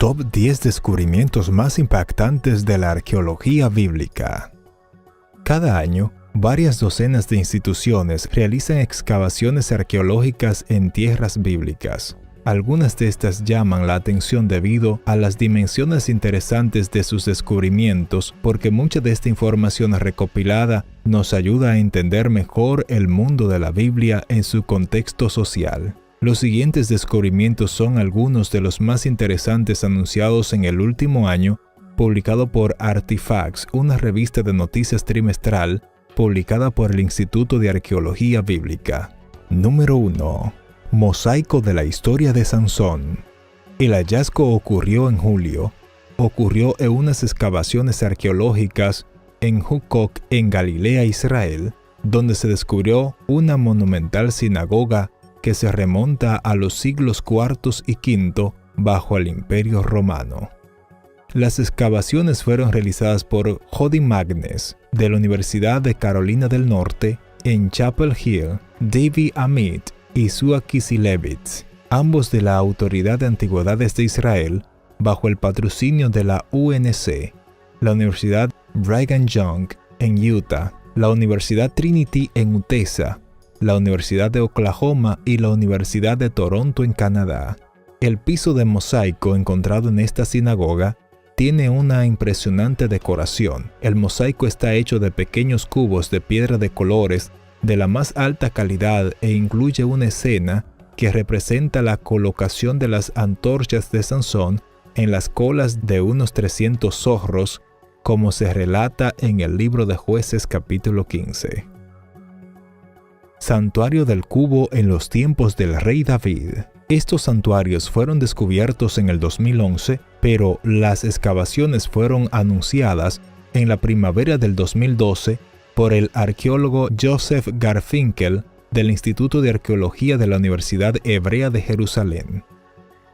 Top 10 descubrimientos más impactantes de la arqueología bíblica. Cada año, varias docenas de instituciones realizan excavaciones arqueológicas en tierras bíblicas. Algunas de estas llaman la atención debido a las dimensiones interesantes de sus descubrimientos, porque mucha de esta información recopilada nos ayuda a entender mejor el mundo de la Biblia en su contexto social. Los siguientes descubrimientos son algunos de los más interesantes anunciados en el último año, publicado por Artifacts, una revista de noticias trimestral publicada por el Instituto de Arqueología Bíblica. Número 1. Mosaico de la historia de Sansón. El hallazgo ocurrió en julio. Ocurrió en unas excavaciones arqueológicas en Hukkok, en Galilea, Israel, donde se descubrió una monumental sinagoga que se remonta a los siglos IV y V bajo el Imperio Romano. Las excavaciones fueron realizadas por Jody Magnes, de la Universidad de Carolina del Norte, en Chapel Hill, David Amit y Sua Kisilevitz, ambos de la Autoridad de Antigüedades de Israel, bajo el patrocinio de la UNC, la Universidad Brigham Young en Utah, la Universidad Trinity en Utesa, la Universidad de Oklahoma y la Universidad de Toronto en Canadá. El piso de mosaico encontrado en esta sinagoga tiene una impresionante decoración. El mosaico está hecho de pequeños cubos de piedra de colores de la más alta calidad e incluye una escena que representa la colocación de las antorchas de Sansón en las colas de unos 300 zorros, como se relata en el libro de Jueces capítulo 15. Santuario del Cubo en los tiempos del rey David. Estos santuarios fueron descubiertos en el 2011, pero las excavaciones fueron anunciadas en la primavera del 2012 por el arqueólogo Joseph Garfinkel del Instituto de Arqueología de la Universidad Hebrea de Jerusalén.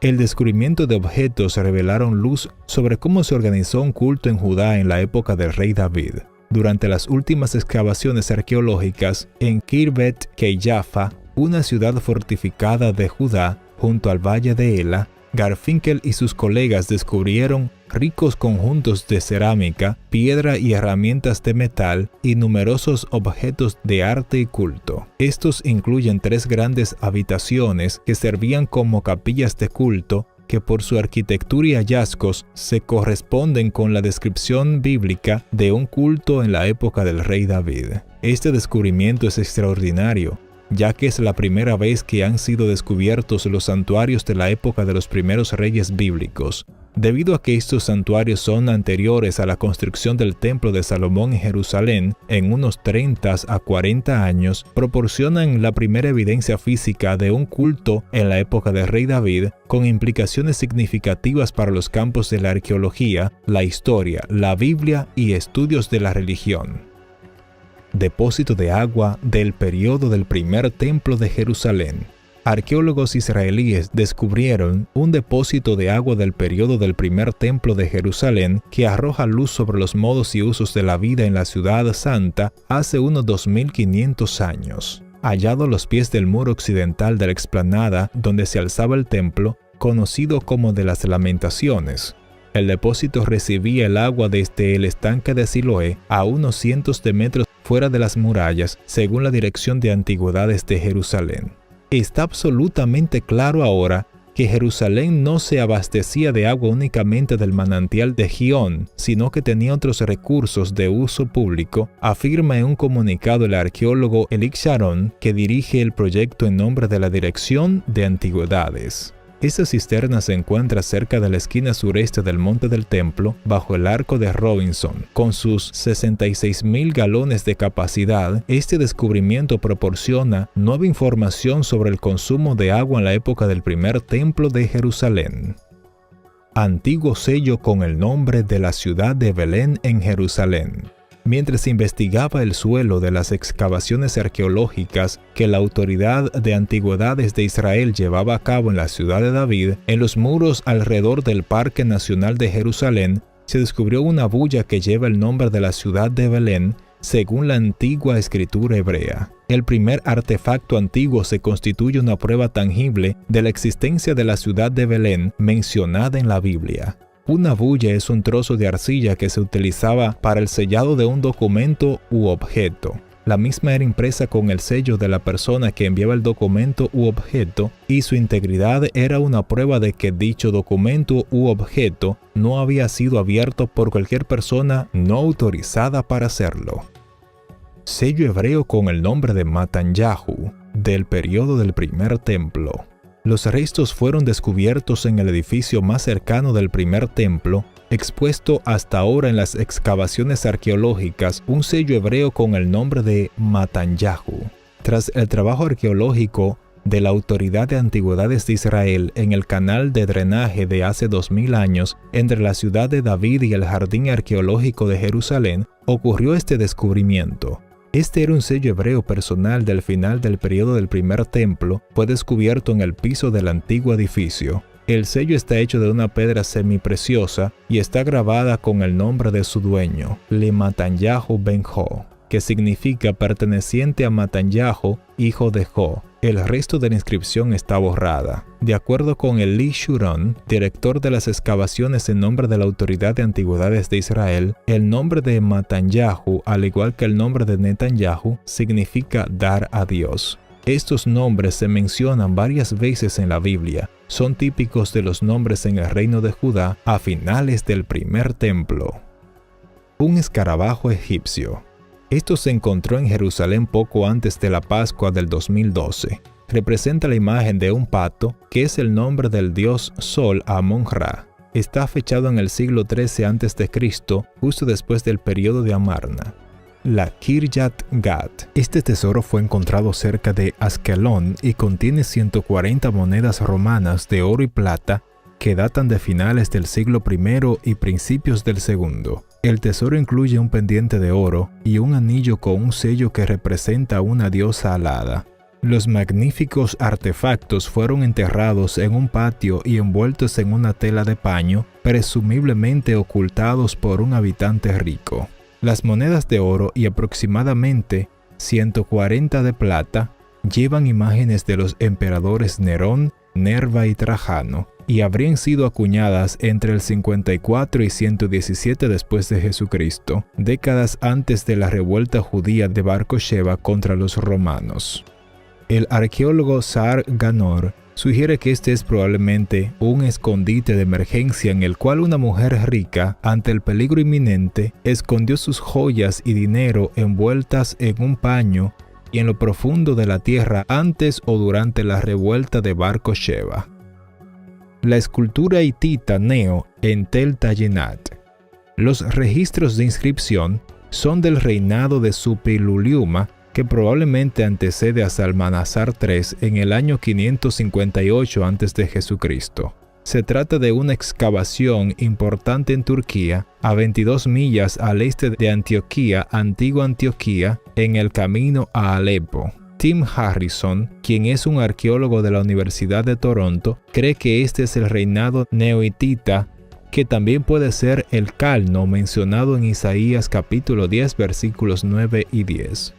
El descubrimiento de objetos revelaron luz sobre cómo se organizó un culto en Judá en la época del rey David. Durante las últimas excavaciones arqueológicas en Kirbet Keiyafa, una ciudad fortificada de Judá junto al valle de Ela, Garfinkel y sus colegas descubrieron ricos conjuntos de cerámica, piedra y herramientas de metal y numerosos objetos de arte y culto. Estos incluyen 3 grandes habitaciones que servían como capillas de culto, que por su arquitectura y hallazgos se corresponden con la descripción bíblica de un culto en la época del rey David. Este descubrimiento es extraordinario, ya que es la primera vez que han sido descubiertos los santuarios de la época de los primeros reyes bíblicos. Debido a que estos santuarios son anteriores a la construcción del Templo de Salomón en Jerusalén en unos 30 a 40 años, proporcionan la primera evidencia física de un culto en la época del rey David, con implicaciones significativas para los campos de la arqueología, la historia, la Biblia y estudios de la religión. Depósito de agua del periodo del primer templo de Jerusalén. Arqueólogos israelíes descubrieron un depósito de agua del periodo del primer templo de Jerusalén que arroja luz sobre los modos y usos de la vida en la ciudad santa hace unos 2500 años. Hallado a los pies del muro occidental de la explanada donde se alzaba el templo, conocido como de las Lamentaciones. El depósito recibía el agua desde el estanque de Siloé a unos cientos de metros fuera de las murallas, según la Dirección de Antigüedades de Jerusalén. Está absolutamente claro ahora que Jerusalén no se abastecía de agua únicamente del manantial de Gihón, sino que tenía otros recursos de uso público, afirma en un comunicado el arqueólogo Elik Sharon, que dirige el proyecto en nombre de la Dirección de Antigüedades. Esta cisterna se encuentra cerca de la esquina sureste del Monte del Templo, bajo el Arco de Robinson. Con sus 66,000 galones de capacidad, este descubrimiento proporciona nueva información sobre el consumo de agua en la época del primer templo de Jerusalén. Antiguo sello con el nombre de la ciudad de Belén en Jerusalén. Mientras investigaba el suelo de las excavaciones arqueológicas que la Autoridad de Antigüedades de Israel llevaba a cabo en la ciudad de David, en los muros alrededor del Parque Nacional de Jerusalén, se descubrió una bulla que lleva el nombre de la ciudad de Belén, según la antigua escritura hebrea. El primer artefacto antiguo se constituye una prueba tangible de la existencia de la ciudad de Belén mencionada en la Biblia. Una bulla es un trozo de arcilla que se utilizaba para el sellado de un documento u objeto. La misma era impresa con el sello de la persona que enviaba el documento u objeto, y su integridad era una prueba de que dicho documento u objeto no había sido abierto por cualquier persona no autorizada para hacerlo. Sello hebreo con el nombre de Matanyahu, del periodo del primer templo. Los restos fueron descubiertos en el edificio más cercano del primer templo, expuesto hasta ahora en las excavaciones arqueológicas, un sello hebreo con el nombre de Matanyahu. Tras el trabajo arqueológico de la Autoridad de Antigüedades de Israel en el canal de drenaje de hace 2000 años entre la ciudad de David y el Jardín Arqueológico de Jerusalén, ocurrió este descubrimiento. Este era un sello hebreo personal del final del periodo del primer templo, fue descubierto en el piso del antiguo edificio. El sello está hecho de una piedra semipreciosa y está grabada con el nombre de su dueño, Le Matanyahu ben Jo, que significa perteneciente a Matanyahu, hijo de Jo. El resto de la inscripción está borrada. De acuerdo con Eli Shuron, director de las excavaciones en nombre de la Autoridad de Antigüedades de Israel, el nombre de Matanyahu, al igual que el nombre de Netanyahu, significa dar a Dios. Estos nombres se mencionan varias veces en la Biblia. Son típicos de los nombres en el reino de Judá a finales del primer templo. Un escarabajo egipcio. Esto se encontró en Jerusalén poco antes de la Pascua del 2012. Representa la imagen de un pato, que es el nombre del dios Sol Amon-Ra. Está fechado en el siglo XIII a.C., justo después del periodo de Amarna. La Kiryat Gat. Este tesoro fue encontrado cerca de Askelón y contiene 140 monedas romanas de oro y plata que datan de finales del siglo I y principios del II. El tesoro incluye un pendiente de oro y un anillo con un sello que representa a una diosa alada. Los magníficos artefactos fueron enterrados en un patio y envueltos en una tela de paño, presumiblemente ocultados por un habitante rico. Las monedas de oro y aproximadamente 140 de plata llevan imágenes de los emperadores Nerón, Nerva y Trajano, y habrían sido acuñadas entre el 54 y 117 después de Jesucristo, décadas antes de la revuelta judía de Bar Kokhba contra los romanos. El arqueólogo Sar Ganor sugiere que este es probablemente un escondite de emergencia en el cual una mujer rica, ante el peligro inminente, escondió sus joyas y dinero envueltas en un paño y en lo profundo de la tierra antes o durante la revuelta de Bar Kokhba. La escultura hitita Neo en Tel Tayenat. Los registros de inscripción son del reinado de Suppiluliuma, que probablemente antecede a Salmanasar III en el año 558 a.C. Se trata de una excavación importante en Turquía, a 22 millas al este de Antioquía, antigua Antioquía, en el camino a Alepo. Tim Harrison, quien es un arqueólogo de la Universidad de Toronto, cree que este es el reinado neohitita, que también puede ser el Calno mencionado en Isaías capítulo 10 versículos 9 y 10.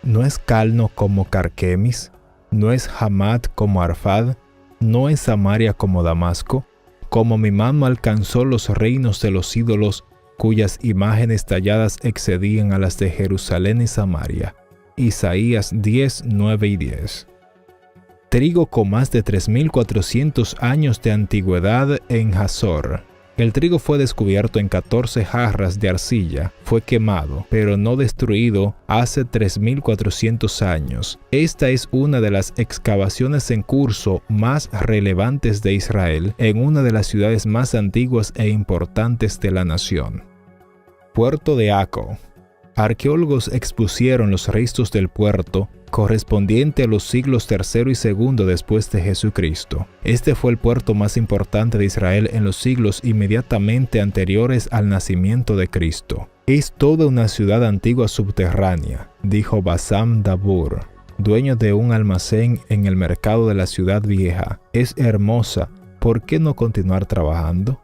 ¿No es Calno como Carquemis? ¿No es Hamat como Arfad? ¿No es Samaria como Damasco? Como mi mano alcanzó los reinos de los ídolos, cuyas imágenes talladas excedían a las de Jerusalén y Samaria. Isaías 10, 9 y 10. Trigo con más de 3.400 años de antigüedad en Hazor. El trigo fue descubierto en 14 jarras de arcilla, fue quemado, pero no destruido hace 3.400 años. Esta es una de las excavaciones en curso más relevantes de Israel, en una de las ciudades más antiguas e importantes de la nación. Puerto de Acco. Arqueólogos expusieron los restos del puerto correspondiente a los siglos III y II después de Jesucristo. Este fue el puerto más importante de Israel en los siglos inmediatamente anteriores al nacimiento de Cristo. Es toda una ciudad antigua subterránea, dijo Bassam Dabur, dueño de un almacén en el mercado de la ciudad vieja. Es hermosa, ¿por qué no continuar trabajando?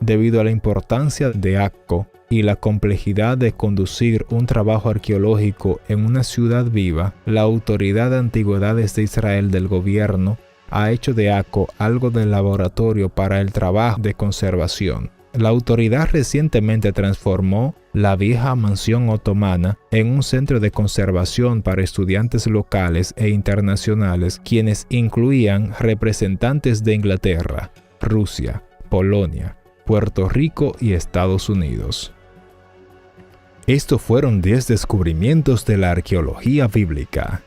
Debido a la importancia de Akko y la complejidad de conducir un trabajo arqueológico en una ciudad viva, la Autoridad de Antigüedades de Israel del gobierno ha hecho de Akko algo de laboratorio para el trabajo de conservación. La autoridad recientemente transformó la vieja mansión otomana en un centro de conservación para estudiantes locales e internacionales, quienes incluían representantes de Inglaterra, Rusia, Polonia, Puerto Rico y Estados Unidos. Estos fueron 10 descubrimientos de la arqueología bíblica.